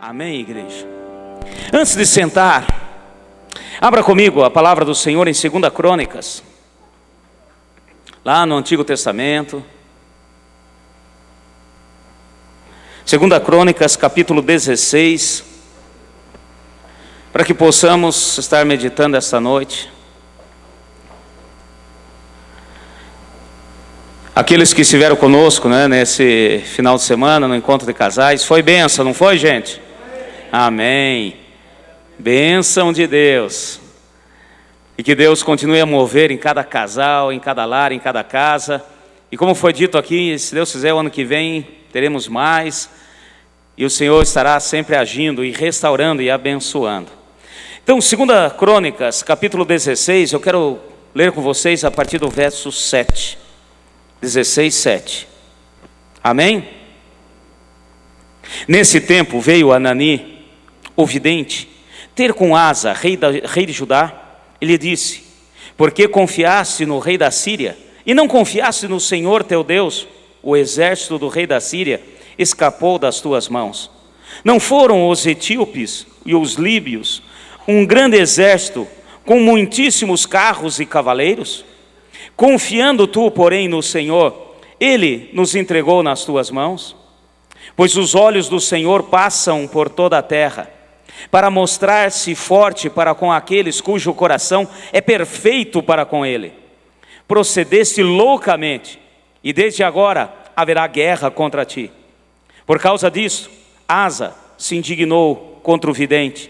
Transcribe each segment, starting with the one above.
Amém, igreja? Antes de sentar, abra comigo a palavra do Senhor em 2 Crônicas, lá no Antigo Testamento. 2 Crônicas, capítulo 16, para que possamos estar meditando esta noite. Aqueles que estiveram conosco, nesse final de semana, no encontro de casais, foi bênção, não foi, gente? Amém. Bênção de Deus. E que Deus continue a mover em cada casal, em cada lar, em cada casa. E como foi dito aqui, se Deus quiser, o ano que vem teremos mais. E o Senhor estará sempre agindo e restaurando e abençoando. Então, 2 Crônicas, capítulo 16, eu quero ler com vocês a partir do verso 7. 16, 7. Amém? Nesse tempo veio Anani, o vidente, ter com Asa, rei de Judá. Ele disse: por que confiaste no rei da Síria e não confiaste no Senhor teu Deus? O exército do rei da Síria escapou das tuas mãos. Não foram os etíopes e os líbios um grande exército com muitíssimos carros e cavaleiros? Confiando tu, porém, no Senhor, Ele nos entregou nas tuas mãos. Pois os olhos do Senhor passam por toda a terra, para mostrar-se forte para com aqueles cujo coração é perfeito para com Ele. Procedeste loucamente, e desde agora haverá guerra contra ti. Por causa disso, Asa se indignou contra o vidente.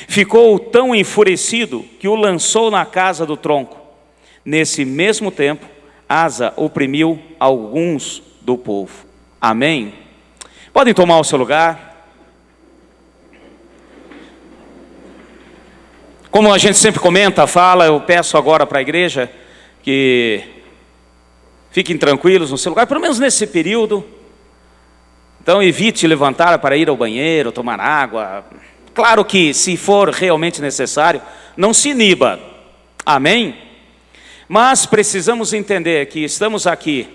Ficou tão enfurecido que o lançou na casa do tronco. Nesse mesmo tempo, Asa oprimiu alguns do povo. Amém? Podem tomar o seu lugar. Como a gente sempre comenta, fala, eu peço agora para a igreja que fiquem tranquilos no seu lugar, pelo menos nesse período. Então evite levantar para ir ao banheiro, tomar água. Claro que se for realmente necessário, não se iniba. Amém? Mas precisamos entender que estamos aqui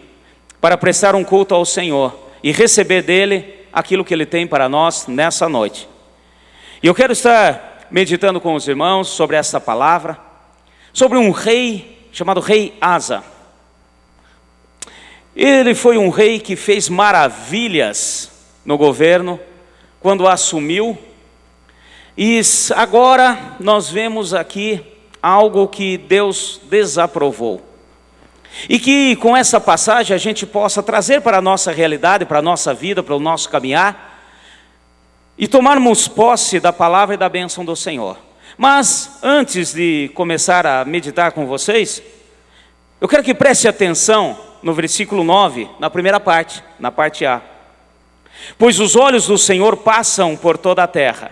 para prestar um culto ao Senhor e receber dele aquilo que ele tem para nós nessa noite. E eu quero estar meditando com os irmãos sobre essa palavra, sobre um rei chamado rei Asa. Ele foi um rei que fez maravilhas no governo quando assumiu. E agora nós vemos aqui algo que Deus desaprovou. E que com essa passagem a gente possa trazer para a nossa realidade, para a nossa vida, para o nosso caminhar, e tomarmos posse da palavra e da bênção do Senhor. Mas antes de começar a meditar com vocês, eu quero que preste atenção no versículo 9, na primeira parte, na parte A. Pois os olhos do Senhor passam por toda a terra,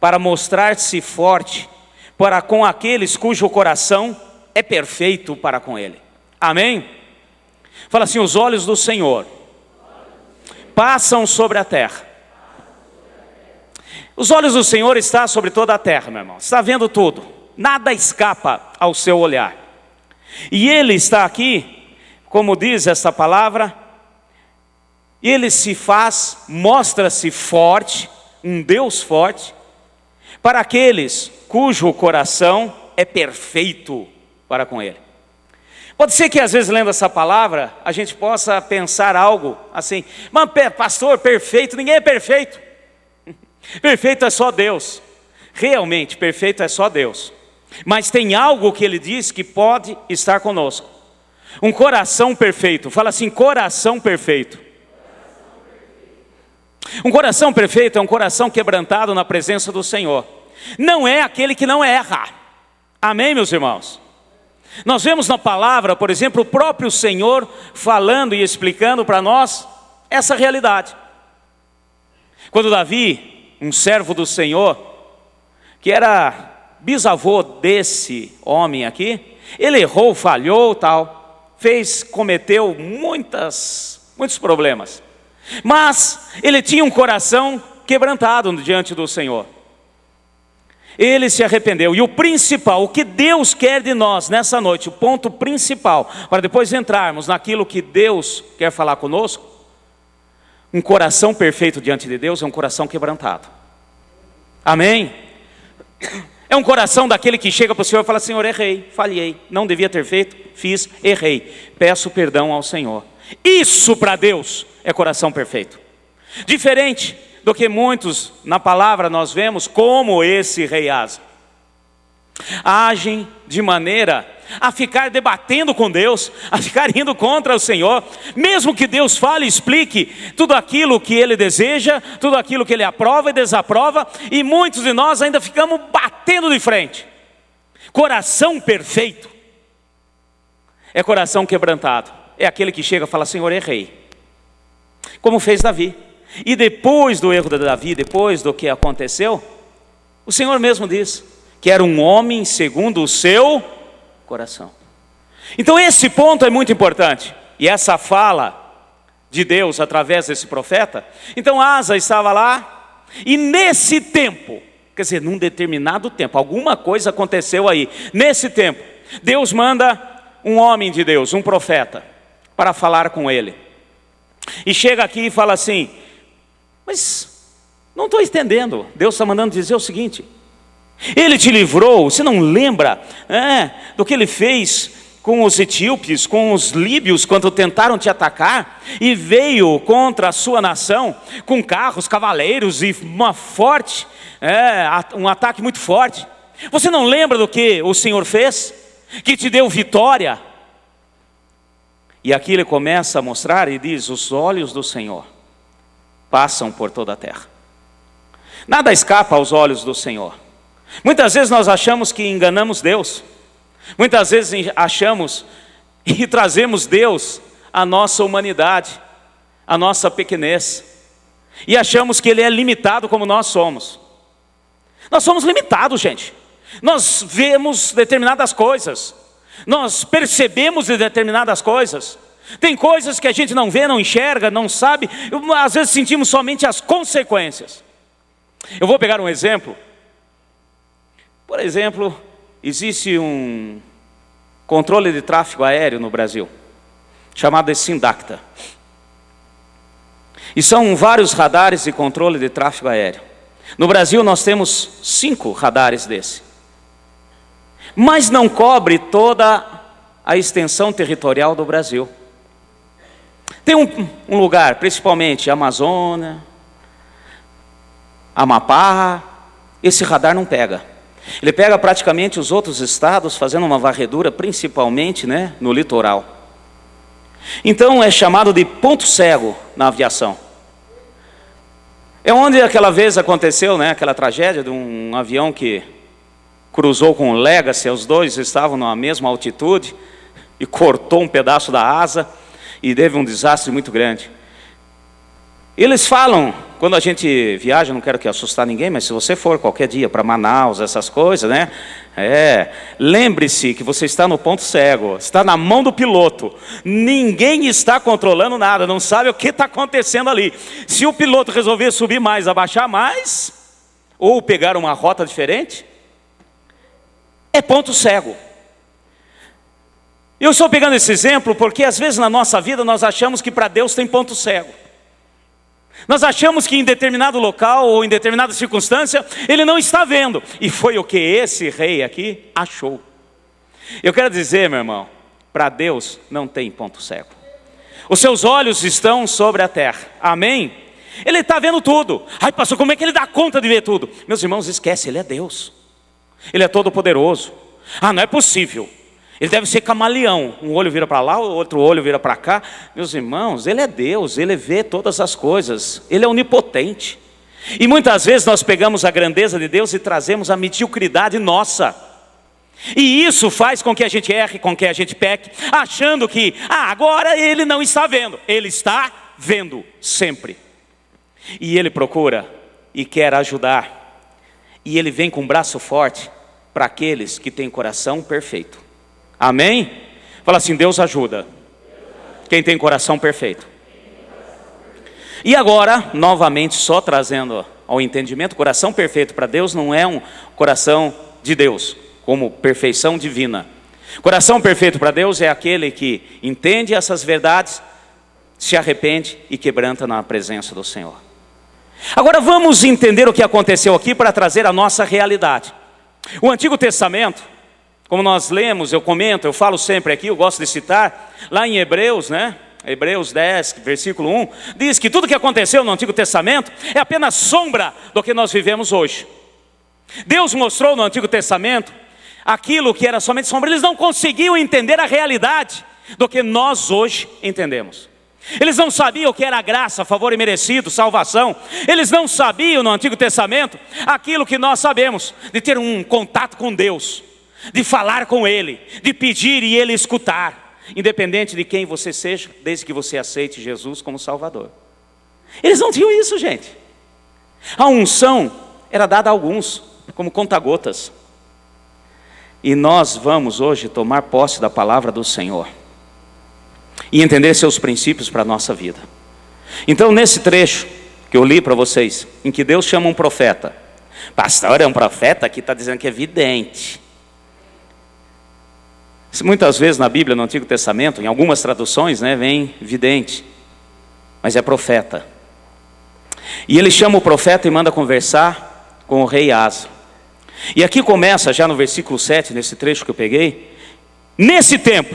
para mostrar-se forte para com aqueles cujo coração é perfeito para com Ele. Amém? Fala assim: os olhos do Senhor passam sobre a terra. Os olhos do Senhor estão sobre toda a terra, meu irmão. Está vendo tudo. Nada escapa ao seu olhar. E Ele está aqui, como diz essa palavra, Ele se faz, mostra-se forte, um Deus forte, para aqueles cujo coração é perfeito para com Ele. Pode ser que às vezes lendo essa palavra, a gente possa pensar algo assim: mas pastor, perfeito, ninguém é perfeito. Perfeito é só Deus. Realmente, perfeito é só Deus. Mas tem algo que Ele diz que pode estar conosco. Um coração perfeito. Fala assim: coração perfeito. Um coração perfeito é um coração quebrantado na presença do Senhor. Não é aquele que não erra. Amém, meus irmãos? Nós vemos na palavra, por exemplo, o próprio Senhor falando e explicando para nós essa realidade. Quando Davi, um servo do Senhor, que era bisavô desse homem aqui, ele errou, falhou, tal, cometeu muitos problemas. Mas ele tinha um coração quebrantado diante do Senhor. Ele se arrependeu. E o principal, o que Deus quer de nós nessa noite, o ponto principal, para depois entrarmos naquilo que Deus quer falar conosco, um coração perfeito diante de Deus é um coração quebrantado. Amém? É um coração daquele que chega para o Senhor e fala: Senhor, errei, falhei, não devia ter feito, fiz, errei, peço perdão ao Senhor. Isso para Deus é coração perfeito. Diferente do que muitos na palavra nós vemos como esse rei Asa. Agem de maneira a ficar debatendo com Deus, a ficar indo contra o Senhor, mesmo que Deus fale e explique tudo aquilo que Ele deseja, tudo aquilo que Ele aprova e desaprova, e muitos de nós ainda ficamos batendo de frente. Coração perfeito é coração quebrantado, é aquele que chega e fala: Senhor, errei, como fez Davi. E depois do erro de Davi, depois do que aconteceu, o Senhor mesmo diz que era um homem segundo o seu coração. Então esse ponto é muito importante. E essa fala de Deus através desse profeta. Então Asa estava lá, e nesse tempo, quer dizer, num determinado tempo, alguma coisa aconteceu aí. Nesse tempo, Deus manda um homem de Deus, um profeta, para falar com ele. E chega aqui e fala assim: mas não estou entendendo. Deus está mandando dizer o seguinte: Ele te livrou, você não lembra do que Ele fez com os etíopes, com os líbios, quando tentaram te atacar, e veio contra a sua nação, com carros, cavaleiros, e um ataque muito forte. Você não lembra do que o Senhor fez, que te deu vitória? E aqui ele começa a mostrar e diz: os olhos do Senhor passam por toda a terra. Nada escapa aos olhos do Senhor. Muitas vezes nós achamos que enganamos Deus. Muitas vezes achamos e trazemos Deus à nossa humanidade, à nossa pequenez. E achamos que Ele é limitado como nós somos. Nós somos limitados, gente. Nós vemos determinadas coisas. Nós percebemos de determinadas coisas. Tem coisas que a gente não vê, não enxerga, não sabe. Às vezes sentimos somente as consequências. Eu vou pegar um exemplo. Por exemplo, existe um controle de tráfego aéreo no Brasil, chamado de Sindacta. E são vários radares de controle de tráfego aéreo. No Brasil nós temos 5 radares desse. Mas não cobre toda a extensão territorial do Brasil. Tem um lugar, principalmente Amazônia, Amapá, esse radar não pega. Ele pega praticamente os outros estados, fazendo uma varredura, principalmente no litoral. Então é chamado de ponto cego na aviação. É onde aquela vez aconteceu aquela tragédia de um avião que cruzou com o Legacy, os dois estavam na mesma altitude, e cortou um pedaço da asa, e teve um desastre muito grande. Eles falam, quando a gente viaja, não quero que assustar ninguém, mas se você for qualquer dia para Manaus, essas coisas, lembre-se que você está no ponto cego, está na mão do piloto, ninguém está controlando nada, não sabe o que está acontecendo ali. Se o piloto resolver subir mais, abaixar mais, ou pegar uma rota diferente, é ponto cego. Eu estou pegando esse exemplo porque às vezes na nossa vida nós achamos que para Deus tem ponto cego. Nós achamos que em determinado local ou em determinada circunstância Ele não está vendo. E foi o que esse rei aqui achou. Eu quero dizer, meu irmão, para Deus não tem ponto cego. Os seus olhos estão sobre a terra. Amém? Ele está vendo tudo. Ai, pastor, como é que Ele dá conta de ver tudo? Meus irmãos, esquece, Ele é Deus. Ele é todo poderoso. Não é possível. Ele deve ser camaleão, um olho vira para lá, o outro olho vira para cá. Meus irmãos, Ele é Deus, Ele vê todas as coisas, Ele é onipotente. E muitas vezes nós pegamos a grandeza de Deus e trazemos a mediocridade nossa. E isso faz com que a gente erre, com que a gente peque, achando que, agora Ele não está vendo. Ele está vendo sempre. E Ele procura e quer ajudar. E Ele vem com um braço forte para aqueles que têm coração perfeito. Amém? Fala assim: Deus ajuda quem tem coração perfeito. E agora, novamente, só trazendo ao entendimento, coração perfeito para Deus não é um coração de Deus, como perfeição divina. Coração perfeito para Deus é aquele que entende essas verdades, se arrepende e quebranta na presença do Senhor. Agora vamos entender o que aconteceu aqui para trazer a nossa realidade. O Antigo Testamento, como nós lemos, eu comento, eu falo sempre aqui, eu gosto de citar, lá em Hebreus, né? Hebreus 10, versículo 1, diz que tudo que aconteceu no Antigo Testamento é apenas sombra do que nós vivemos hoje. Deus mostrou no Antigo Testamento aquilo que era somente sombra. Eles não conseguiam entender a realidade do que nós hoje entendemos. Eles não sabiam o que era graça, favor imerecido, salvação. Eles não sabiam no Antigo Testamento aquilo que nós sabemos, de ter um contato com Deus, de falar com Ele, de pedir e Ele escutar, independente de quem você seja, desde que você aceite Jesus como Salvador. Eles não tinham isso, gente. A unção era dada a alguns, como conta-gotas. E nós vamos hoje tomar posse da palavra do Senhor e entender seus princípios para a nossa vida. Então, nesse trecho que eu li para vocês, em que Deus chama um profeta, pastor, é um profeta que está dizendo que é vidente. Muitas vezes na Bíblia, no Antigo Testamento, em algumas traduções, né, vem vidente, mas é profeta. E ele chama o profeta e manda conversar com o rei Asa. E aqui começa, já no versículo 7, nesse trecho que eu peguei, nesse tempo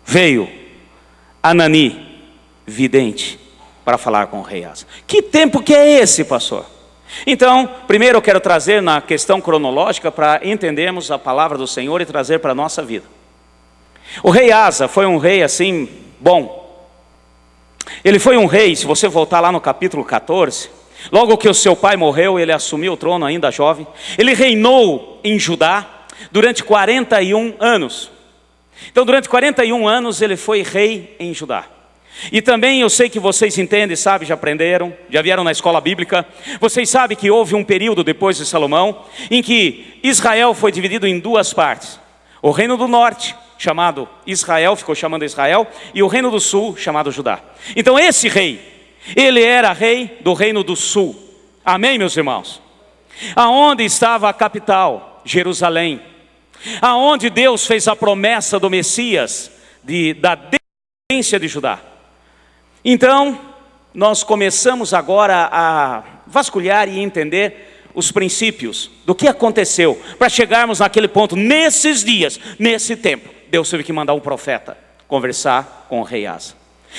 veio Anani, vidente, para falar com o rei Asa. Que tempo que é esse, pastor? Então, primeiro eu quero trazer na questão cronológica para entendermos a palavra do Senhor e trazer para a nossa vida. O rei Asa foi um rei assim, bom. Ele foi um rei, se você voltar lá no capítulo 14, logo que o seu pai morreu, ele assumiu o trono ainda jovem. Ele reinou em Judá durante 41 anos. Então, durante 41 anos, ele foi rei em Judá. E também eu sei que vocês entendem, sabem, já aprenderam, já vieram na escola bíblica. Vocês sabem que houve um período depois de Salomão, em que Israel foi dividido em duas partes. O reino do norte, chamado Israel, ficou chamando Israel, e o reino do sul, chamado Judá. Então esse rei, ele era rei do reino do sul. Amém, meus irmãos? Aonde estava a capital? Jerusalém. Aonde Deus fez a promessa do Messias, da descendência de Judá. Então, nós começamos agora a vasculhar e entender os princípios do que aconteceu, para chegarmos naquele ponto, nesses dias, nesse tempo, Deus teve que mandar um profeta conversar com o rei Asa.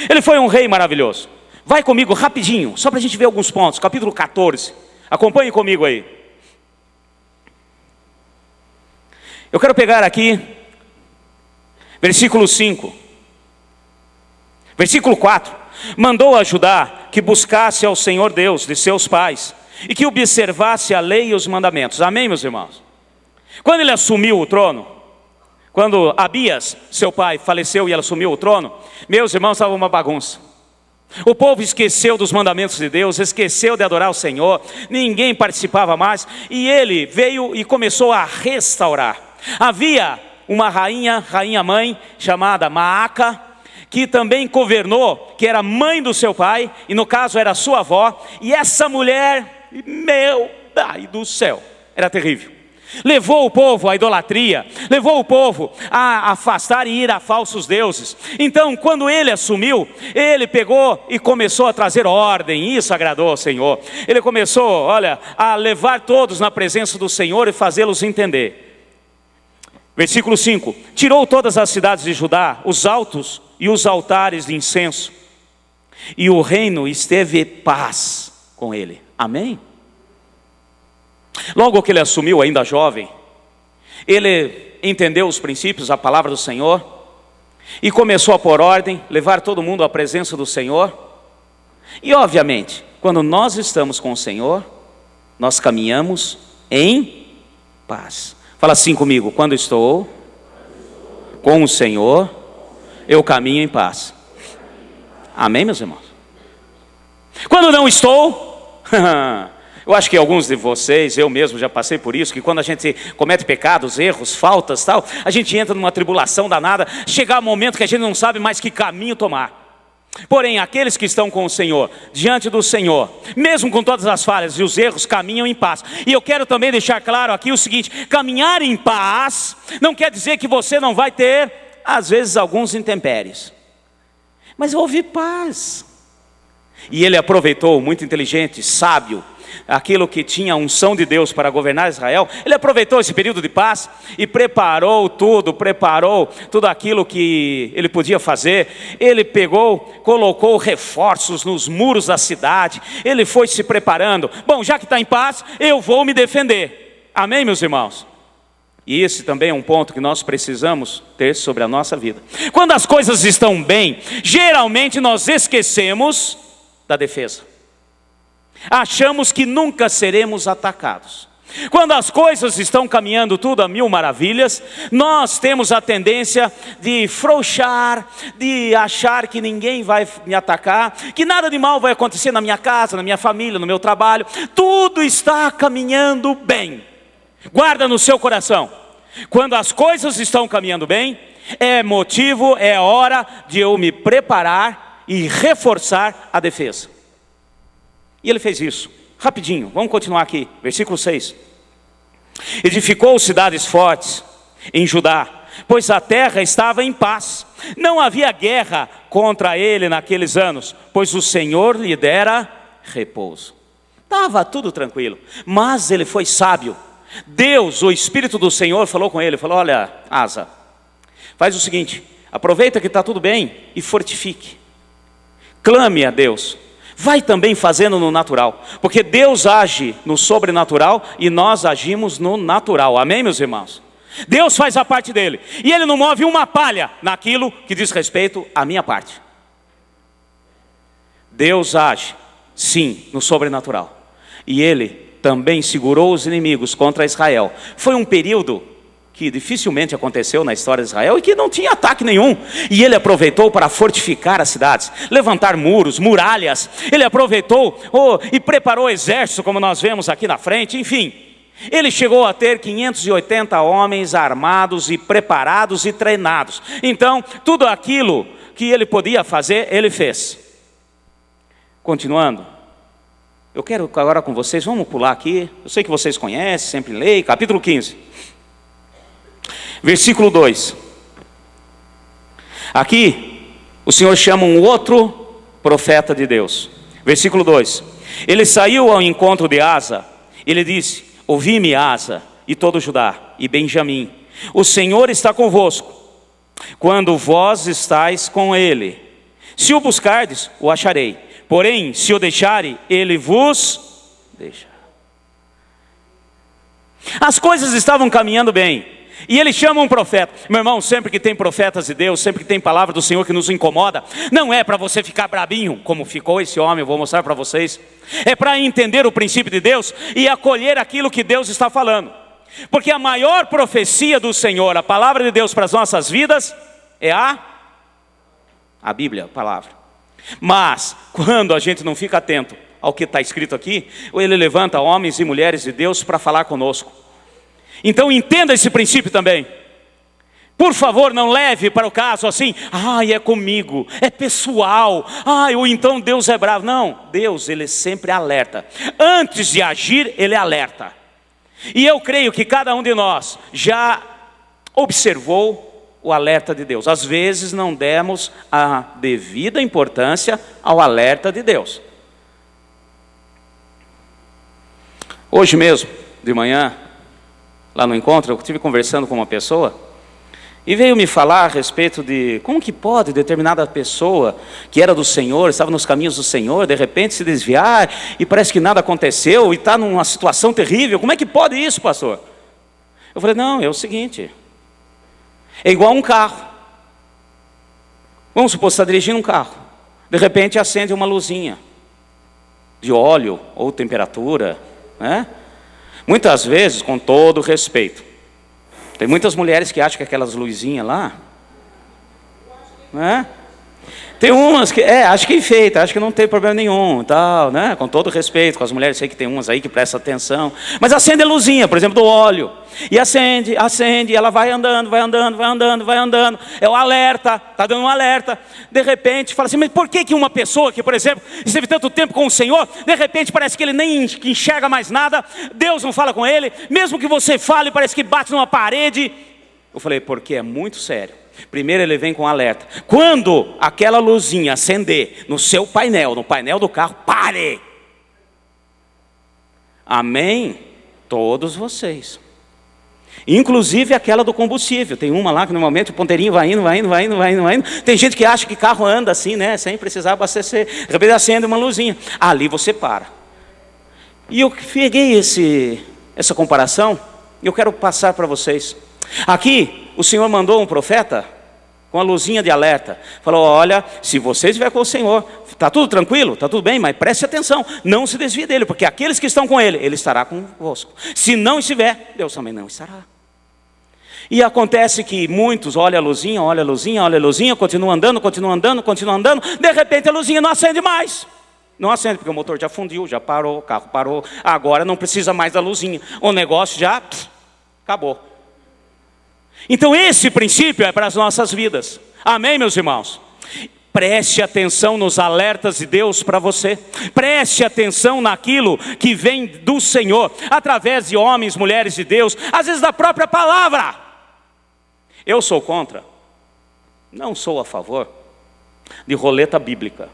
Ele foi um rei maravilhoso. Vai comigo rapidinho, só para a gente ver alguns pontos, capítulo 14, acompanhe comigo aí. Eu quero pegar aqui, versículo 5, versículo 4, mandou a Judá que buscasse ao Senhor Deus de seus pais, e que observasse a lei e os mandamentos. Amém, meus irmãos? Quando ele assumiu o trono, quando Abias, seu pai, faleceu e ele assumiu o trono, meus irmãos, estava uma bagunça. O povo esqueceu dos mandamentos de Deus, esqueceu de adorar o Senhor, ninguém participava mais, e ele veio e começou a restaurar. Havia uma rainha mãe, chamada Maaca, que também governou, que era mãe do seu pai, e no caso era sua avó, e essa mulher, meu pai do céu, era terrível. Levou o povo à idolatria, levou o povo a afastar e ir a falsos deuses. Então, quando ele assumiu, ele pegou e começou a trazer ordem. Isso agradou ao Senhor. Ele começou, olha, a levar todos na presença do Senhor e fazê-los entender. Versículo 5, tirou todas as cidades de Judá, os altos e os altares de incenso, e o reino esteve paz com ele. Amém? Logo que ele assumiu, ainda jovem, ele entendeu os princípios, a palavra do Senhor, e começou a pôr ordem, levar todo mundo à presença do Senhor. E obviamente, quando nós estamos com o Senhor, nós caminhamos em paz. Fala assim comigo: quando estou com o Senhor, eu caminho em paz. Amém, meus irmãos? Quando não estou, eu acho que alguns de vocês, eu mesmo já passei por isso, que quando a gente comete pecados, erros, faltas, tal, a gente entra numa tribulação danada, chega um momento que a gente não sabe mais que caminho tomar. Porém, aqueles que estão com o Senhor, diante do Senhor, mesmo com todas as falhas e os erros, caminham em paz. E eu quero também deixar claro aqui o seguinte: caminhar em paz não quer dizer que você não vai ter, às vezes, alguns intempéries, mas houve paz. E ele aproveitou, muito inteligente, sábio, aquilo que tinha a unção de Deus para governar Israel. Ele aproveitou esse período de paz e preparou tudo aquilo que ele podia fazer. Ele pegou, colocou reforços nos muros da cidade. Ele foi se preparando. Bom, já que está em paz, eu vou me defender. Amém, meus irmãos? E esse também é um ponto que nós precisamos ter sobre a nossa vida. Quando as coisas estão bem, geralmente nós esquecemos da defesa. Achamos que nunca seremos atacados. Quando as coisas estão caminhando tudo a mil maravilhas, nós temos a tendência de frouxar, de achar que ninguém vai me atacar, que nada de mal vai acontecer na minha casa, na minha família, no meu trabalho. Tudo está caminhando bem. Guarda no seu coração, quando as coisas estão caminhando bem, é hora de eu me preparar e reforçar a defesa. E ele fez isso, rapidinho, vamos continuar aqui, versículo 6. Edificou cidades fortes em Judá, pois a terra estava em paz. Não havia guerra contra ele naqueles anos, pois o Senhor lhe dera repouso. Estava tudo tranquilo, mas ele foi sábio. Deus, o Espírito do Senhor, falou com ele, falou: olha, Asa, faz o seguinte, aproveita que está tudo bem e fortifique. Clame a Deus. Vai também fazendo no natural, porque Deus age no sobrenatural e nós agimos no natural. Amém, meus irmãos? Deus faz a parte dele e ele não move uma palha naquilo que diz respeito à minha parte. Deus age, sim, no sobrenatural. E ele também segurou os inimigos contra Israel. Foi um período que dificilmente aconteceu na história de Israel e que não tinha ataque nenhum. E ele aproveitou para fortificar as cidades, levantar muros, muralhas. Ele aproveitou e preparou exército, como nós vemos aqui na frente, enfim. Ele chegou a ter 580 homens armados e preparados e treinados. Então, tudo aquilo que ele podia fazer, ele fez. Continuando, eu quero agora com vocês, vamos pular aqui. Eu sei que vocês conhecem, sempre leem, capítulo 15. Versículo 2. Aqui, o Senhor chama um outro profeta de Deus. Versículo 2. Ele saiu ao encontro de Asa. Ele disse: ouvi-me, Asa, e todo Judá, e Benjamim. O Senhor está convosco, quando vós estáis com ele. Se o buscardes, o acharei. Porém, se o deixarem, ele vos deixará. As coisas estavam caminhando bem. E ele chama um profeta. Meu irmão, sempre que tem profetas de Deus, sempre que tem palavra do Senhor que nos incomoda, não é para você ficar brabinho, como ficou esse homem, eu vou mostrar para vocês. É para entender o princípio de Deus e acolher aquilo que Deus está falando. Porque a maior profecia do Senhor, a palavra de Deus para as nossas vidas, é a Bíblia, a palavra. Mas, quando a gente não fica atento ao que está escrito aqui, ele levanta homens e mulheres de Deus para falar conosco. Então entenda esse princípio também. Por favor, não leve para o caso assim: é comigo, é pessoal, ou então Deus é bravo. Não, Deus, ele sempre alerta. Antes de agir, ele alerta. E eu creio que cada um de nós já observou o alerta de Deus. Às vezes não demos a devida importância ao alerta de Deus. Hoje mesmo, de manhã, lá no encontro, eu estive conversando com uma pessoa e veio me falar a respeito de como que pode determinada pessoa que era do Senhor, estava nos caminhos do Senhor, de repente se desviar e parece que nada aconteceu e está numa situação terrível. Como é que pode isso, pastor? Eu falei: não, é o seguinte, é igual um carro. Vamos supor que você está dirigindo um carro, de repente acende uma luzinha de óleo ou temperatura, né? Muitas vezes, com todo respeito, tem muitas mulheres que acham que aquelas luzinhas lá, né? Tem umas que, acho que é enfeita, acho que não tem problema nenhum, tal, né? Com todo respeito com as mulheres, sei que tem umas aí que prestam atenção, mas acende a luzinha, por exemplo, do óleo, e acende, ela vai andando, é o alerta, está dando um alerta, de repente, fala assim: mas por que uma pessoa que, por exemplo, esteve tanto tempo com o Senhor, de repente parece que ele nem enxerga mais nada, Deus não fala com ele, mesmo que você fale, parece que bate numa parede? Eu falei: porque é muito sério. Primeiro ele vem com alerta. Quando aquela luzinha acender no seu painel, no painel do carro, pare. Amém? Todos vocês. Inclusive aquela do combustível. Tem uma lá que normalmente o ponteirinho vai indo. Tem gente que acha que carro anda assim, né? Sem precisar abastecer. De repente acende uma luzinha. Ali você para. E eu peguei essa comparação e eu quero passar para vocês. Aqui o Senhor mandou um profeta com a luzinha de alerta. Falou, olha, se você estiver com o Senhor, está tudo tranquilo, está tudo bem, mas preste atenção, não se desvie dele, porque aqueles que estão com ele, ele estará convosco. Se não estiver, Deus também não estará. E acontece que muitos olham a luzinha, continuam andando, de repente a luzinha não acende mais. Não acende, porque o motor já fundiu, já parou, o carro parou, agora não precisa mais da luzinha, o negócio já acabou. Então esse princípio é para as nossas vidas. Amém, meus irmãos? Preste atenção nos alertas de Deus para você. Preste atenção naquilo que vem do Senhor, através de homens, mulheres de Deus, às vezes da própria palavra. Eu sou contra, não sou a favor de roleta bíblica.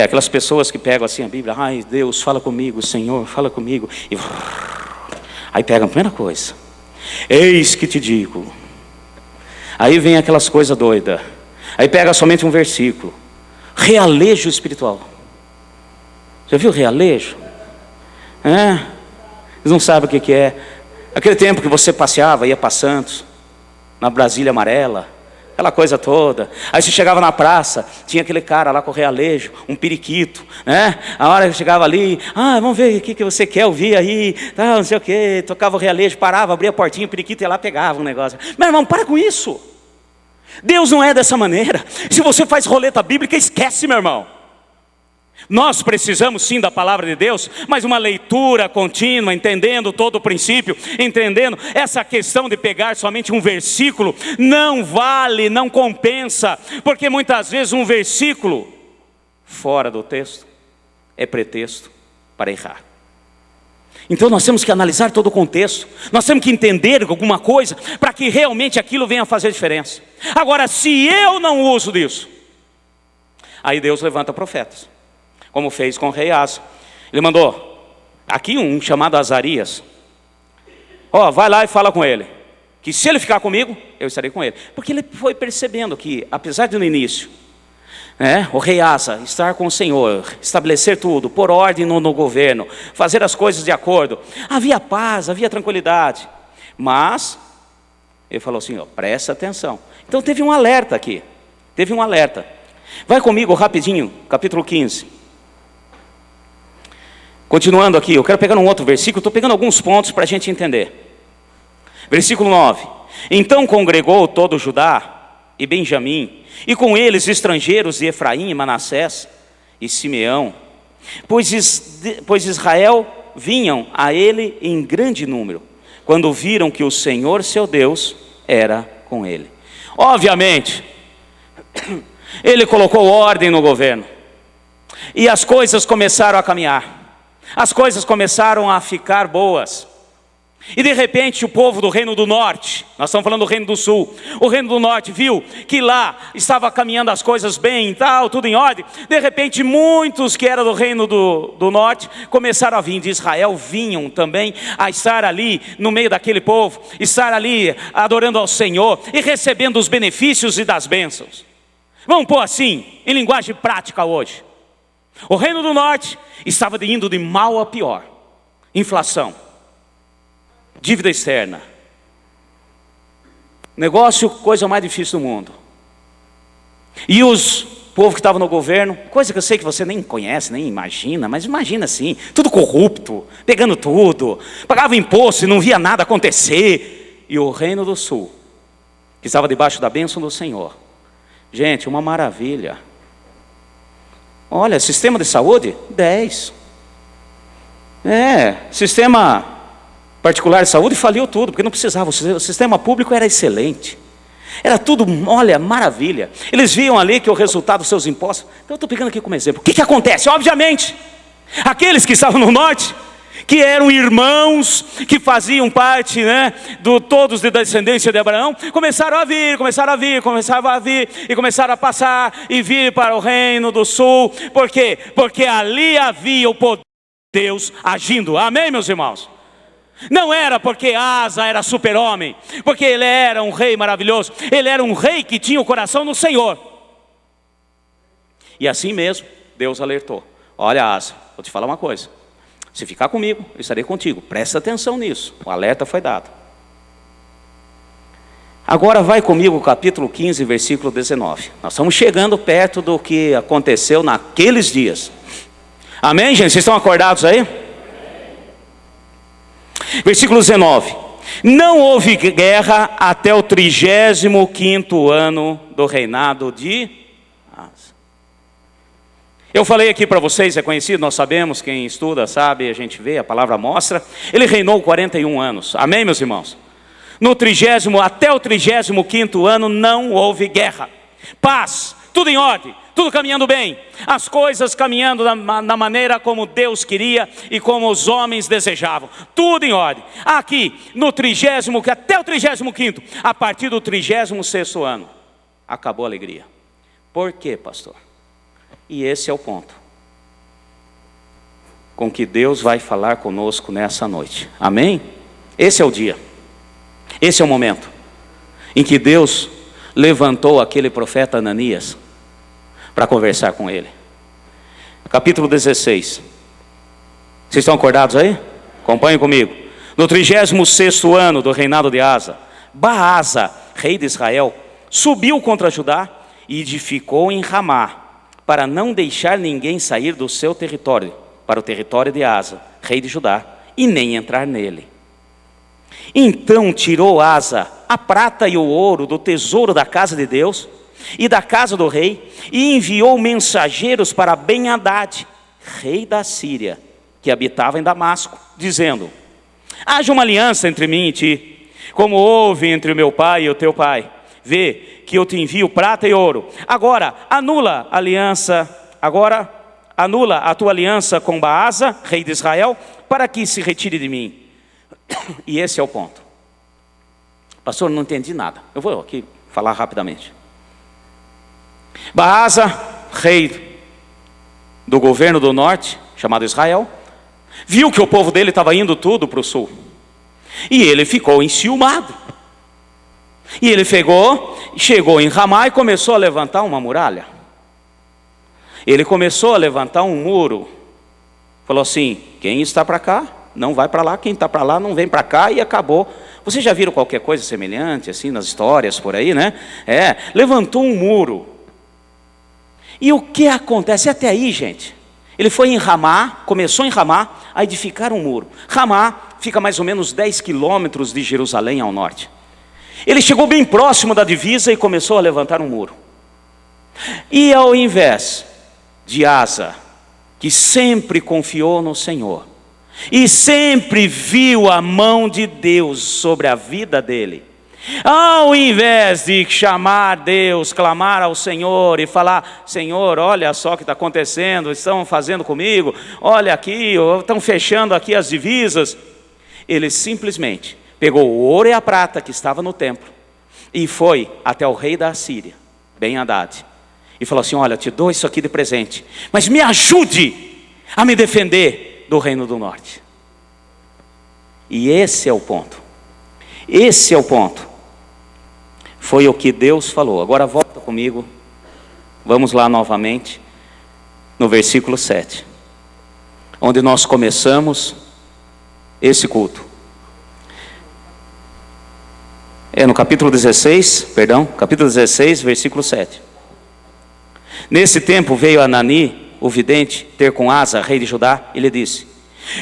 Aquelas pessoas que pegam assim a Bíblia, ai Deus, fala comigo, Senhor, fala comigo. E aí pegam a primeira coisa. Eis que te digo. Aí vem aquelas coisas doidas. Aí pega somente um versículo. Realejo espiritual. Já viu realejo? Eles não sabem o que é. Aquele tempo que você passeava, ia para Santos, na Brasília amarela, aquela coisa toda. Aí você chegava na praça, tinha aquele cara lá com o realejo, um periquito, né? A hora que chegava ali, vamos ver o que você quer ouvir aí, não sei o que, tocava o realejo, parava, abria a portinha, o periquito ia lá, pegava um negócio. Meu irmão, para com isso. Deus não é dessa maneira. Se você faz roleta bíblica, esquece, meu irmão. Nós precisamos sim da palavra de Deus, mas uma leitura contínua, entendendo todo o princípio, entendendo essa questão de pegar somente um versículo, não vale, não compensa, porque muitas vezes um versículo fora do texto é pretexto para errar. Então nós temos que analisar todo o contexto, nós temos que entender alguma coisa, para que realmente aquilo venha a fazer diferença. Agora, se eu não uso disso, aí Deus levanta profetas, como fez com o rei Asa. Ele mandou aqui um chamado Azarias. Vai lá e fala com ele, que se ele ficar comigo, eu estarei com ele. Porque ele foi percebendo que, apesar de no início, o rei Asa estar com o Senhor, estabelecer tudo, pôr ordem no governo, fazer as coisas de acordo, havia paz, havia tranquilidade. Mas ele falou assim, presta atenção. Então teve um alerta aqui, Vai comigo rapidinho, capítulo 15. Continuando aqui, eu quero pegar um outro versículo, estou pegando alguns pontos para a gente entender. Versículo 9. Então congregou todo Judá e Benjamim, e com eles estrangeiros de Efraim, Manassés e Simeão, pois Israel vinham a ele em grande número, quando viram que o Senhor seu Deus era com ele. Obviamente, ele colocou ordem no governo, e as coisas começaram a caminhar. As coisas começaram a ficar boas. E de repente o povo do reino do norte, nós estamos falando do reino do sul, o reino do norte viu que lá estava caminhando as coisas bem e tal, tudo em ordem. De repente muitos que eram do reino do norte começaram a vir de Israel, vinham também a estar ali no meio daquele povo, estar ali adorando ao Senhor e recebendo os benefícios e das bênçãos. Vamos pôr assim, em linguagem prática hoje. O reino do norte estava indo de mal a pior. Inflação, dívida externa, negócio, coisa mais difícil do mundo. E os povo que estava no governo, coisa que eu sei que você nem conhece, nem imagina, mas imagina assim, tudo corrupto, pegando tudo, pagava imposto e não via nada acontecer. E o reino do sul, que estava debaixo da bênção do Senhor, gente, uma maravilha. Olha, sistema de saúde, 10. Sistema particular de saúde faliu tudo, porque não precisava, o sistema público era excelente. Era tudo, olha, maravilha. Eles viam ali que o resultado dos seus impostos. Então eu estou pegando aqui como exemplo. O que acontece? Obviamente, aqueles que estavam no norte que eram irmãos, que faziam parte, todos da descendência de Abraão, começaram a vir, e começaram a passar e vir para o reino do sul. Por quê? Porque ali havia o poder de Deus agindo. Amém, meus irmãos? Não era porque Asa era super-homem, porque ele era um rei maravilhoso, ele era um rei que tinha o coração no Senhor. E assim mesmo, Deus alertou: olha, Asa, vou te falar uma coisa, se ficar comigo, eu estarei contigo, presta atenção nisso. O alerta foi dado. Agora vai comigo, capítulo 15, versículo 19. Nós estamos chegando perto do que aconteceu naqueles dias. Amém, gente? Vocês estão acordados aí? Versículo 19. Não houve guerra até o 35º ano do reinado de Asa. Eu falei aqui para vocês, é conhecido, nós sabemos, quem estuda sabe, a gente vê, a palavra mostra. Ele reinou 41 anos. Amém, meus irmãos? Até o 35º ano não houve guerra. Paz, tudo em ordem, tudo caminhando bem. As coisas caminhando da maneira como Deus queria e como os homens desejavam. Tudo em ordem. Aqui, até o 35º, a partir do 36º ano, acabou a alegria. Por quê, pastor? E esse é o ponto com que Deus vai falar conosco nessa noite. Amém? Esse é o dia. Esse é o momento em que Deus levantou aquele profeta Ananias para conversar com ele. Capítulo 16. Vocês estão acordados aí? Acompanhem comigo. No 36º ano do reinado de Asa, Baasa, rei de Israel, subiu contra Judá e edificou em Ramá, para não deixar ninguém sair do seu território, para o território de Asa, rei de Judá, e nem entrar nele. Então tirou Asa a prata e o ouro do tesouro da casa de Deus e da casa do rei, e enviou mensageiros para Ben-Hadad, rei da Síria, que habitava em Damasco, dizendo: haja uma aliança entre mim e ti, como houve entre o meu pai e o teu pai. Vê que eu te envio prata e ouro. Agora anula a tua aliança com Baasa, rei de Israel, para que se retire de mim. E esse é o ponto. Pastor, não entendi nada. Eu vou aqui falar rapidamente. Baasa, rei do governo do norte, chamado Israel, viu que o povo dele estava indo tudo para o sul. E ele ficou enciumado. E ele chegou em Ramá e começou a levantar uma muralha. Ele começou a levantar um muro. Falou assim: quem está para cá, não vai para lá. Quem está para lá, não vem para cá. E acabou. Vocês já viram qualquer coisa semelhante, assim, nas histórias por aí, né? Levantou um muro. E o que acontece? Até aí, gente. Ele foi em Ramá, começou em Ramá a edificar um muro. Ramá fica mais ou menos 10 quilômetros de Jerusalém ao norte. Ele chegou bem próximo da divisa e começou a levantar um muro. E ao invés de Asa, que sempre confiou no Senhor, e sempre viu a mão de Deus sobre a vida dele, ao invés de chamar Deus, clamar ao Senhor e falar: Senhor, olha só o que está acontecendo, estão fazendo comigo, olha aqui, estão fechando aqui as divisas, ele simplesmente pegou o ouro e a prata que estava no templo e foi até o rei da Síria, Ben-Hadad, e falou assim: olha, te dou isso aqui de presente, mas me ajude a me defender do reino do norte. E esse é o ponto. Esse é o ponto. Foi o que Deus falou. Agora volta comigo. Vamos lá novamente no versículo 7, onde nós começamos esse culto. No capítulo 16, versículo 7. Nesse tempo veio Anani, o vidente, ter com Asa, rei de Judá, e lhe disse: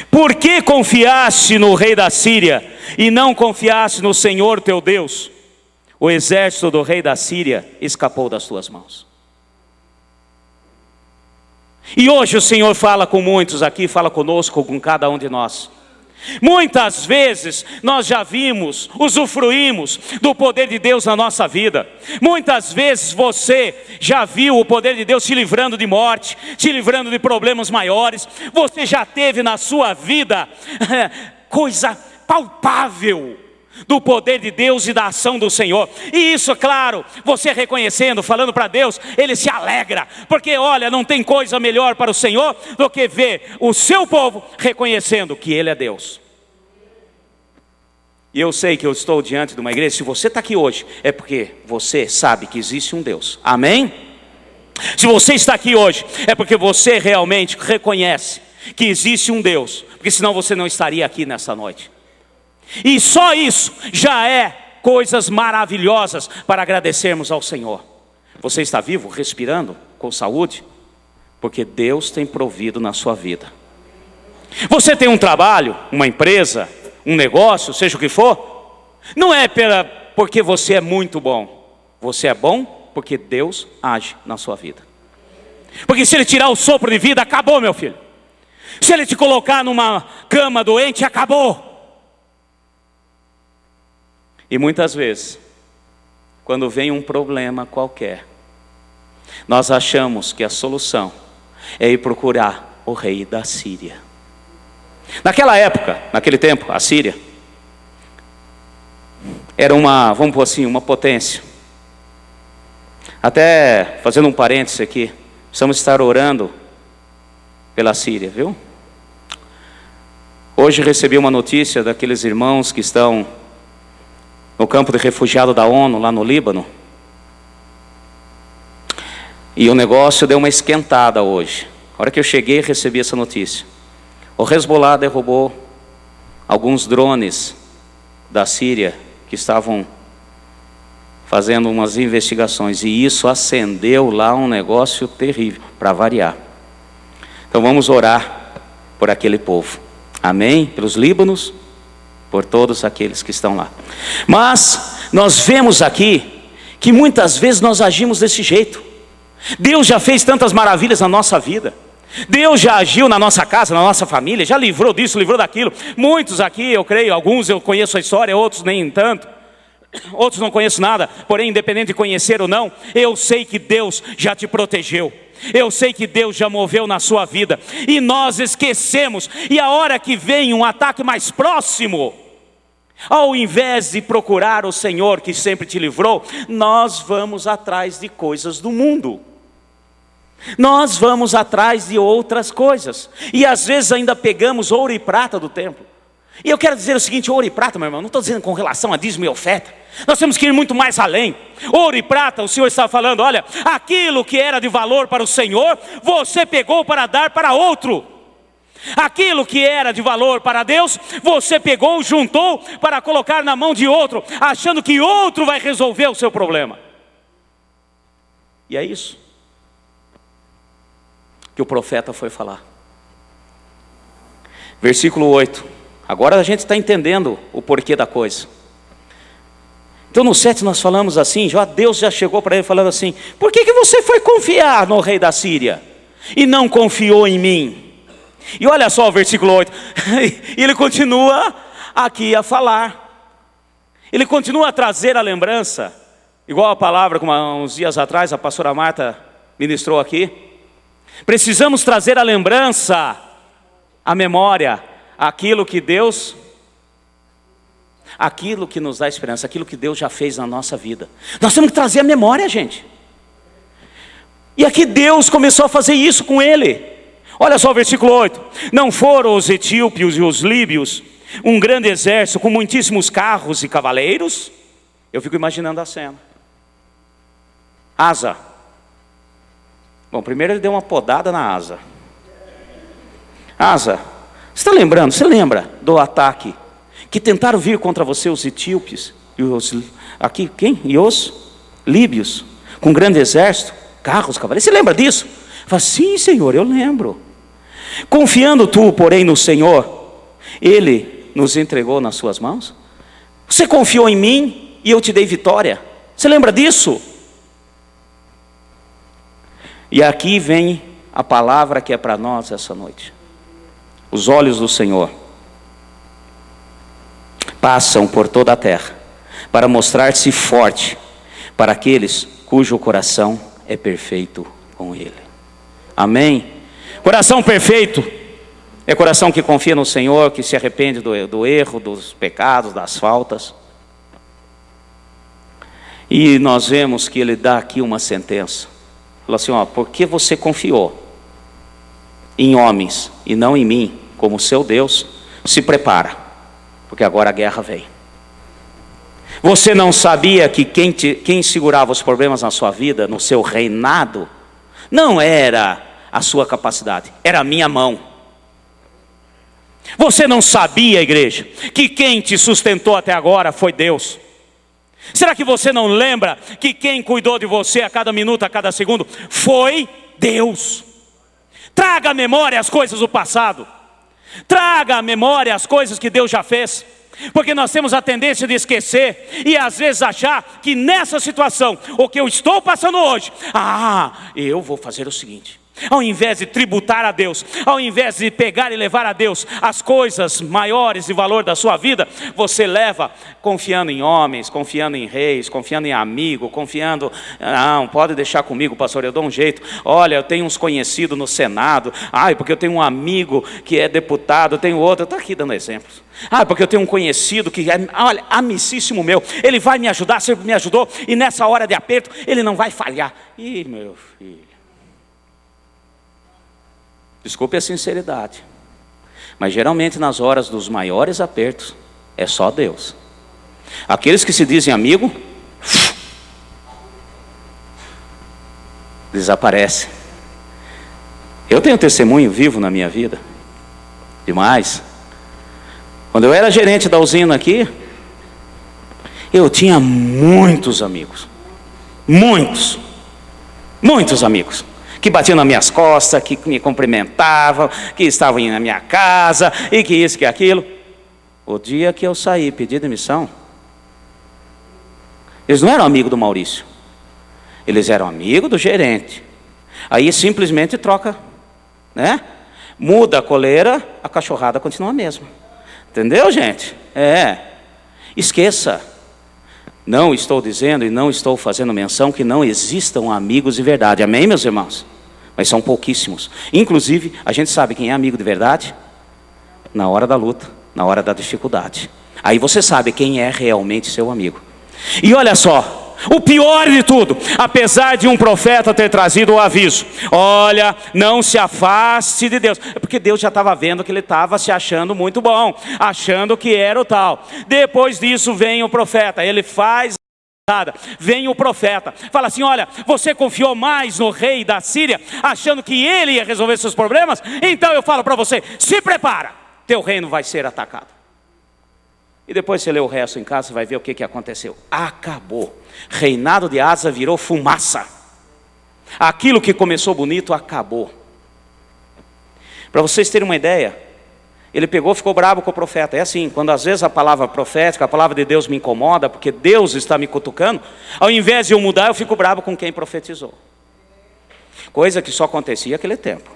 por que confiaste no rei da Síria e não confiaste no Senhor teu Deus? O exército do rei da Síria escapou das tuas mãos. E hoje o Senhor fala com muitos aqui, fala conosco, com cada um de nós. Muitas vezes nós já vimos, usufruímos do poder de Deus na nossa vida. Muitas vezes você já viu o poder de Deus te livrando de morte, te livrando de problemas maiores. Você já teve na sua vida coisa palpável do poder de Deus e da ação do Senhor. E isso, claro, você reconhecendo, falando para Deus, Ele se alegra. Porque olha, não tem coisa melhor para o Senhor do que ver o seu povo reconhecendo que Ele é Deus. E eu sei que eu estou diante de uma igreja. Se você está aqui hoje, é porque você sabe que existe um Deus. Amém? Se você está aqui hoje, é porque você realmente reconhece que existe um Deus. Porque senão você não estaria aqui nessa noite. E só isso já é coisas maravilhosas para agradecermos ao Senhor. Você está vivo, respirando, com saúde? Porque Deus tem provido na sua vida. Você tem um trabalho, uma empresa, um negócio, seja o que for? Não é porque você é muito bom. Você é bom porque Deus age na sua vida. Porque se Ele tirar o sopro de vida, acabou, meu filho. Se Ele te colocar numa cama doente, acabou. E muitas vezes, quando vem um problema qualquer, nós achamos que a solução é ir procurar o rei da Síria. Naquela época, naquele tempo, a Síria era uma, vamos pôr assim, uma potência. Até fazendo um parênteses aqui, precisamos estar orando pela Síria, viu? Hoje recebi uma notícia daqueles irmãos que estão no campo de refugiado da ONU, lá no Líbano. E o negócio deu uma esquentada hoje. A hora que eu cheguei, recebi essa notícia. O Hezbollah derrubou alguns drones da Síria que estavam fazendo umas investigações. E isso acendeu lá um negócio terrível, para variar. Então vamos orar por aquele povo. Amém? Pelos Líbanos, por todos aqueles que estão lá. Mas nós vemos aqui que muitas vezes nós agimos desse jeito. Deus já fez tantas maravilhas na nossa vida. Deus já agiu na nossa casa, na nossa família, já livrou disso, livrou daquilo. Muitos aqui, eu creio, alguns eu conheço a história, outros nem tanto. Outros não conheço nada, porém independente de conhecer ou não, eu sei que Deus já te protegeu. Eu sei que Deus já moveu na sua vida. E nós esquecemos. E a hora que vem um ataque mais próximo, ao invés de procurar o Senhor que sempre te livrou, nós vamos atrás de coisas do mundo. Nós vamos atrás de outras coisas. E às vezes ainda pegamos ouro e prata do templo. E eu quero dizer o seguinte, ouro e prata, meu irmão, não estou dizendo com relação a dízimo e oferta. Nós temos que ir muito mais além. Ouro e prata, o Senhor está falando, olha, aquilo que era de valor para o Senhor, você pegou para dar para outro. Aquilo que era de valor para Deus, você pegou, juntou para colocar na mão de outro, achando que outro vai resolver o seu problema. E é isso que o profeta foi falar. Versículo 8. Agora a gente está entendendo o porquê da coisa. Então no 7 nós falamos assim, Deus já chegou para ele falando assim, por que você foi confiar no rei da Síria e não confiou em mim? E olha só o versículo 8, e ele continua aqui a falar, ele continua a trazer a lembrança, igual a palavra como há uns dias atrás a pastora Marta ministrou aqui. Precisamos trazer a lembrança, a memória, aquilo que Deus, aquilo que nos dá esperança, aquilo que Deus já fez na nossa vida. Nós temos que trazer a memória, gente. E aqui Deus começou a fazer isso com ele. Olha só o versículo 8. Não foram os etíopes e os líbios um grande exército com muitíssimos carros e cavaleiros? Eu fico imaginando a cena. Asa. Bom, primeiro ele deu uma podada na asa. Asa, você está lembrando? Você lembra do ataque que tentaram vir contra você os etíopes e os aqui quem? E os líbios com grande exército, carros, cavaleiros. Você lembra disso? Fala, sim, Senhor, eu lembro. Confiando tu, porém, no Senhor, Ele nos entregou nas suas mãos. Você confiou em mim e eu te dei vitória. Você lembra disso? E aqui vem a palavra que é para nós essa noite. Os olhos do Senhor passam por toda a terra, para mostrar-se forte para aqueles cujo coração é perfeito com Ele. Amém? Coração perfeito é coração que confia no Senhor, que se arrepende do erro, dos pecados, das faltas. E nós vemos que Ele dá aqui uma sentença. Fala assim, porque você confiou em homens e não em mim, como seu Deus, se prepara, porque agora a guerra vem. Você não sabia que quem segurava os problemas na sua vida, no seu reinado, não era a sua capacidade, era a minha mão. Você não sabia, igreja, que quem te sustentou até agora foi Deus? Será que você não lembra que quem cuidou de você a cada minuto, a cada segundo, foi Deus? Traga à memória as coisas do passado. Traga à memória as coisas que Deus já fez. Porque nós temos a tendência de esquecer e às vezes achar que nessa situação, o que eu estou passando hoje, eu vou fazer o seguinte. Ao invés de tributar a Deus, ao invés de pegar e levar a Deus as coisas maiores de valor da sua vida, você leva confiando em homens, confiando em reis, confiando em amigo, confiando, não, pode deixar comigo, pastor, eu dou um jeito. Olha, eu tenho uns conhecidos no Senado, porque eu tenho um amigo que é deputado, eu tenho outro, eu estou aqui dando exemplos. Porque eu tenho um conhecido que é, amicíssimo meu, ele vai me ajudar, sempre me ajudou, e nessa hora de aperto, ele não vai falhar. Ih, meu filho. Desculpe a sinceridade, mas geralmente nas horas dos maiores apertos, é só Deus. Aqueles que se dizem amigo, desaparecem. Eu tenho testemunho vivo na minha vida, demais. Quando eu era gerente da usina aqui, eu tinha muitos amigos, muitos amigos, que batiam nas minhas costas, que me cumprimentavam, que estavam na minha casa, e que isso, que aquilo. O dia que eu saí, pedi demissão, eles não eram amigos do Maurício, eles eram amigos do gerente. Aí simplesmente troca, né? Muda a coleira, a cachorrada continua a mesma. Entendeu, gente? Esqueça. Não estou dizendo e não estou fazendo menção que não existam amigos de verdade. Amém, meus irmãos? Mas são pouquíssimos. Inclusive, a gente sabe quem é amigo de verdade? Na hora da luta, na hora da dificuldade. Aí você sabe quem é realmente seu amigo. E olha só, o pior de tudo, apesar de um profeta ter trazido o aviso, olha, não se afaste de Deus, é porque Deus já estava vendo que ele estava se achando muito bom, achando que era o tal. Depois disso vem o profeta, ele faz nada, vem o profeta, fala assim, olha, você confiou mais no rei da Síria, achando que ele ia resolver seus problemas? Então eu falo para você, se prepara, teu reino vai ser atacado. E depois você lê o resto em casa, você vai ver o que aconteceu. Acabou. Reinado de Asa virou fumaça. Aquilo que começou bonito, acabou. Para vocês terem uma ideia, ele pegou, ficou bravo com o profeta. É assim, quando às vezes a palavra profética, a palavra de Deus me incomoda, porque Deus está me cutucando, ao invés de eu mudar, eu fico bravo com quem profetizou. Coisa que só acontecia naquele tempo.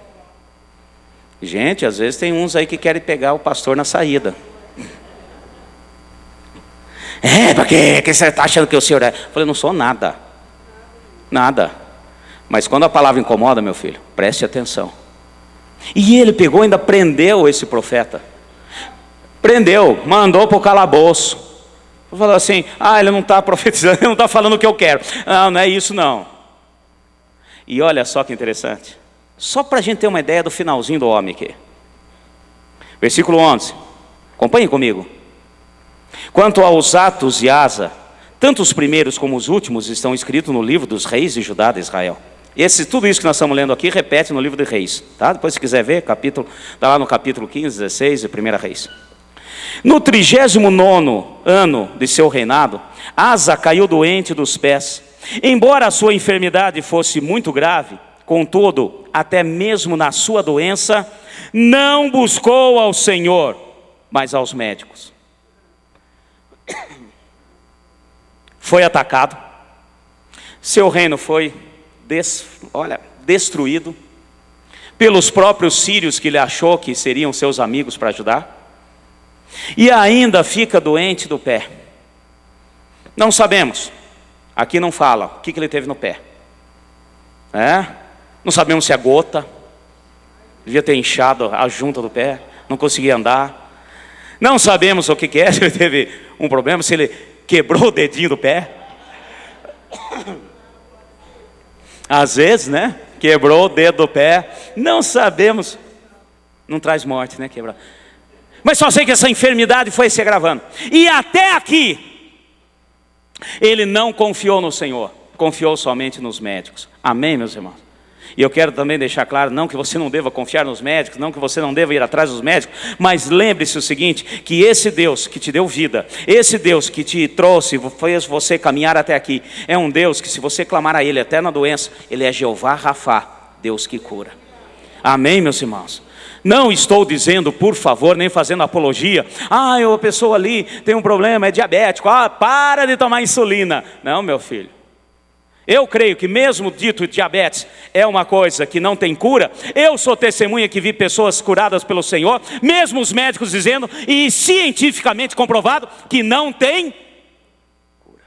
Gente, às vezes tem uns aí que querem pegar o pastor na saída. Porque você está achando que o senhor é? Eu falei, não sou nada. Nada. Mas quando a palavra incomoda, meu filho, preste atenção. E ele pegou e ainda prendeu esse profeta. Prendeu, mandou para o calabouço. Falou assim, ele não está profetizando, ele não está falando o que eu quero. Não, não é isso não. E olha só que interessante. Só para a gente ter uma ideia do finalzinho do homem aqui. Versículo 11. Acompanhem comigo. Quanto aos atos de Asa, tanto os primeiros como os últimos estão escritos no livro dos reis de Judá de Israel. Tudo isso que nós estamos lendo aqui, repete no livro de Reis. Tá? Depois, se quiser ver, está lá no capítulo 15, 16 de 1 Reis. No 39º ano de seu reinado, Asa caiu doente dos pés. Embora a sua enfermidade fosse muito grave, contudo, até mesmo na sua doença, não buscou ao Senhor, mas aos médicos. Foi atacado, seu reino foi destruído pelos próprios sírios que ele achou que seriam seus amigos para ajudar. e ainda fica doente do pé. Não sabemos, aqui não fala o que ele teve no pé. Não sabemos se é gota, devia ter inchado a junta do pé, não conseguia andar. Não sabemos o que é, se ele teve um problema, se ele quebrou o dedinho do pé. Às vezes, quebrou o dedo do pé, não sabemos. Não traz morte, quebrar. Mas só sei que essa enfermidade foi se agravando. E até aqui, ele não confiou no Senhor, confiou somente nos médicos. Amém, meus irmãos? E eu quero também deixar claro, não que você não deva confiar nos médicos, não que você não deva ir atrás dos médicos, mas lembre-se o seguinte, que esse Deus que te deu vida, esse Deus que te trouxe, fez você caminhar até aqui, é um Deus que, se você clamar a Ele até na doença, Ele é Jeová Rafá, Deus que cura. Amém, meus irmãos? Não estou dizendo, por favor, nem fazendo apologia, a pessoa ali tem um problema, é diabético, para de tomar insulina. Não, meu filho. Eu creio que mesmo dito diabetes é uma coisa que não tem cura, eu sou testemunha que vi pessoas curadas pelo Senhor, mesmo os médicos dizendo, e cientificamente comprovado, que não tem cura.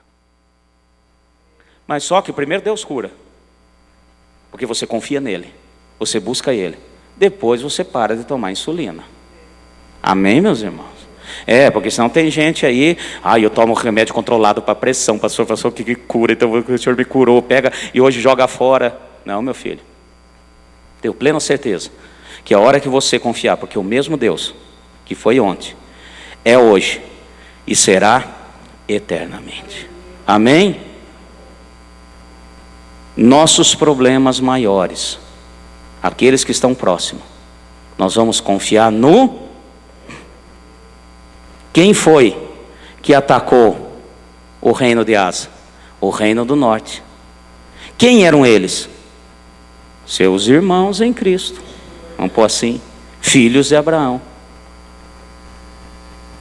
Mas só que primeiro Deus cura, porque você confia nele, você busca ele, depois você para de tomar insulina. Amém, meus irmãos? Porque senão tem gente aí, eu tomo remédio controlado para pressão, pastor que cura, então o senhor me curou, pega e hoje joga fora. Não, meu filho, tenho plena certeza que a hora que você confiar, porque o mesmo Deus que foi ontem, é hoje e será eternamente. Amém? Nossos problemas maiores, aqueles que estão próximos, nós vamos confiar no... Quem foi que atacou o reino de Asa? O reino do norte. Quem eram eles? Seus irmãos em Cristo. Vamos pôr assim, filhos de Abraão.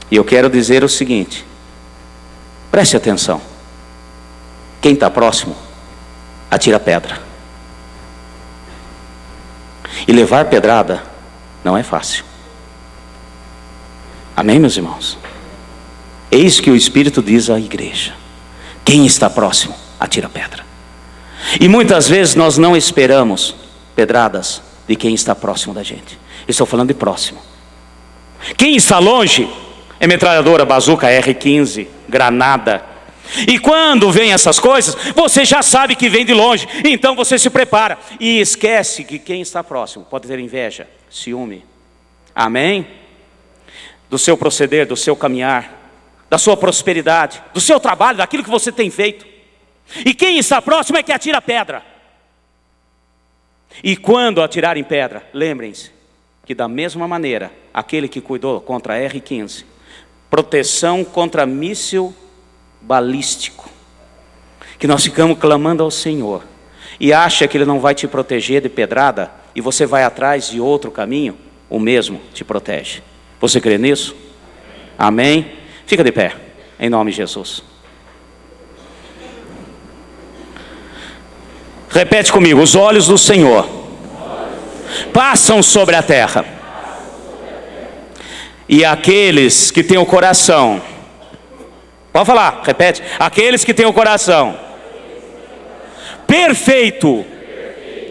E eu quero dizer o seguinte, preste atenção. Quem está próximo, atira pedra. E levar pedrada não é fácil. Amém, meus irmãos? Eis que o Espírito diz à igreja, quem está próximo, atira pedra. E muitas vezes nós não esperamos pedradas de quem está próximo da gente. Estou falando de próximo. Quem está longe é metralhadora, bazuca, R15, granada. E quando vem essas coisas, você já sabe que vem de longe. Então você se prepara e esquece que quem está próximo pode ter inveja, ciúme. Amém? Do seu proceder, do seu caminhar, da sua prosperidade, do seu trabalho, daquilo que você tem feito. E quem está próximo é que atira pedra. E quando atirarem pedra, lembrem-se que da mesma maneira, aquele que cuidou contra a R15, proteção contra míssil balístico, que nós ficamos clamando ao Senhor, e acha que Ele não vai te proteger de pedrada, e você vai atrás de outro caminho, o mesmo te protege. Você crê nisso? Amém? Fica de pé, em nome de Jesus. Repete comigo, os olhos do Senhor passam sobre a terra, e aqueles que têm o coração, pode falar, repete, aqueles que têm o coração perfeito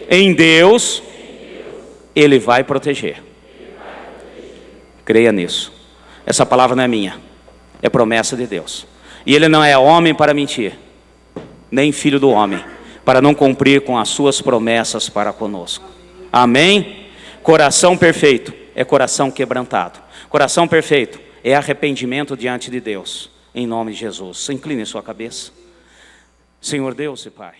em Deus, Ele vai proteger. Creia nisso. Essa palavra não é minha, é promessa de Deus. E Ele não é homem para mentir, nem filho do homem, para não cumprir com as suas promessas para conosco. Amém? Coração perfeito é coração quebrantado. Coração perfeito é arrependimento diante de Deus. Em nome de Jesus. Incline sua cabeça. Senhor Deus e Pai.